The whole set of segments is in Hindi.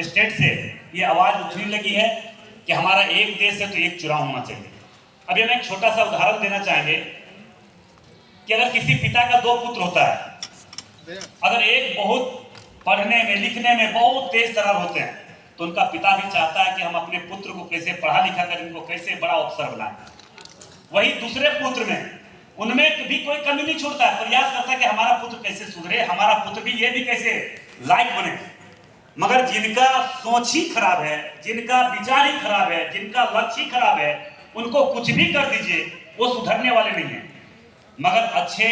स्टेट से ये आवाज उठने लगी है कि हमारा एक देश है तो एक चुनाव होना चाहिए। अब हम एक छोटा सा उदाहरण देना चाहेंगे कि अगर किसी पिता का दो पुत्र होता है, अगर एक बहुत पढ़ने में लिखने में बहुत तेज तरार होते हैं तो उनका पिता भी चाहता है कि हम अपने पुत्र को कैसे पढ़ा लिखा कर इनको कैसे बड़ा अफसर बनाएं। वही दूसरे पुत्र में उनमें भी कोई कमी नहीं छोड़ता है, प्रयास करता है कि हमारा पुत्र कैसे सुधरे, हमारा पुत्र भी ये भी कैसे लायक बने। मगर जिनका सोच ही खराब है, जिनका विचार ही खराब है, जिनका लक्ष्य ही खराब है, उनको कुछ भी कर दीजिए वो सुधरने वाले नहीं है। मगर अच्छे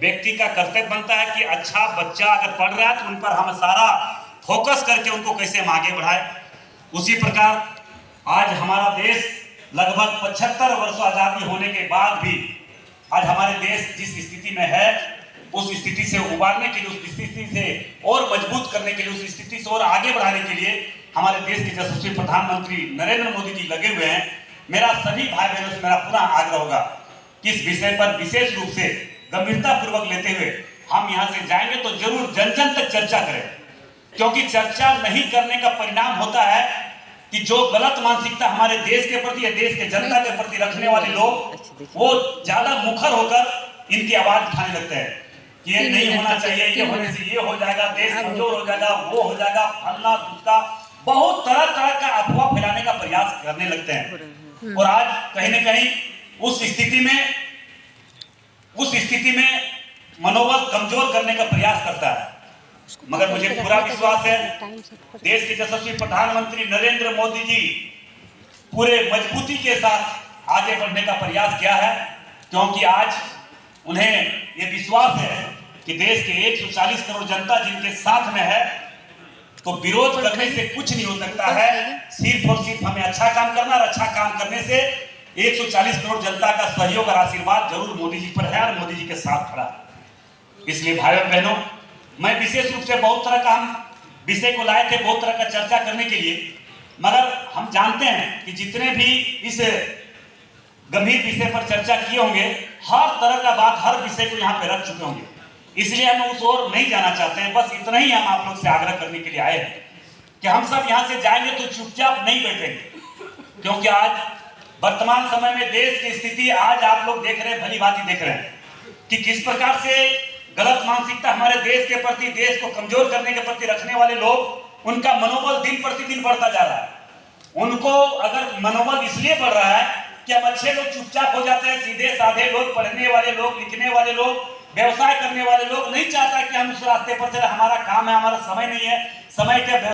व्यक्ति का कर्तव्य बनता है कि अच्छा बच्चा अगर पढ़ रहा है तो उन पर हम सारा फोकस करके उनको कैसे हम आगे बढ़ाए। उसी प्रकार आज हमारा देश लगभग 75 वर्ष आजादी होने के बाद भी आज हमारे देश जिस स्थिति में है उस स्थिति से उबारने के लिए, उस स्थिति से और मजबूत करने के लिए, उस स्थिति से और आगे बढ़ाने के लिए हमारे देश के यशस्वी प्रधानमंत्री नरेंद्र मोदी जी लगे हुए हैं। मेरा सभी भाई बहनों से मेरा पुनः आग्रह होगा कि इस विषय पर विशेष रूप से गंभीरता पूर्वक लेते हुए हम यहाँ से जाएंगे तो जरूर जन जन तक चर्चा करें, क्योंकि चर्चा नहीं करने का परिणाम होता है कि जो गलत मानसिकता हमारे देश के प्रति या देश के जनता के प्रति रखने वाले लोग वो ज्यादा मुखर होकर इनकी आवाज उठाने लगते हैं कि ये नहीं होना चाहिए, ये होने से ये हो जाएगा, देश कमजोर हो जाएगा, वो हो जाएगा, फलना दूसरा, बहुत तरह तरह का अफवाह फैलाने का प्रयास करने लगते हैं। और आज कहीं न कहीं उस स्थिति में मनोबल कमजोर करने का प्रयास करता है। मगर मुझे पूरा विश्वास है देश के यशस्वी प्रधानमंत्री नरेंद्र मोदी जी पूरे मजबूती के साथ आगे बढ़ने का प्रयास किया है, क्योंकि आज उन्हें ये विश्वास है कि देश के 140 करोड़ जनता जिनके साथ में है तो विरोध करने से कुछ नहीं हो सकता है। सिर्फ और सिर्फ हमें अच्छा काम करना, और अच्छा काम करने से 140 करोड़ जनता का सहयोग और आशीर्वाद जरूर मोदी जी पर है और मोदी जी के साथ खड़ा है। इसलिए भाइयों बहनों, मैं विशेष रूप से बहुत तरह का हम विषय को लाए थे, बहुत तरह का चर्चा करने के लिए, मगर हम जानते हैं कि जितने भी इस गंभीर विषय पर चर्चा किए होंगे हर तरह का बात हर विषय को यहाँ पे रख चुके होंगे, इसलिए हम उस ओर नहीं जाना चाहते हैं। बस इतना ही हम आप लोग से आग्रह करने के लिए आए हैं कि हम सब यहाँ से जाएंगे तो चुपचाप नहीं बैठेंगे, क्योंकि आज वर्तमान समय में देश की स्थिति आज आप लोग देख रहे हैं, भली भांति देख रहे हैं कि किस प्रकार से गलत मानसिकता हमारे देश के प्रति, देश को कमजोर करने के प्रति रखने वाले लोग, उनका मनोबल दिन प्रतिदिन बढ़ता जा रहा है। उनको अगर मनोबल इसलिए बढ़ रहा है कि हम अच्छे लोग चुपचाप हो जाते हैं, सीधे साधे लोग, पढ़ने वाले लोग, लिखने वाले लोग, व्यवसाय करने वाले लोग नहीं चाहता कि हम उस रास्ते पर चले। हमारा काम है, हमारा समय नहीं है, समय के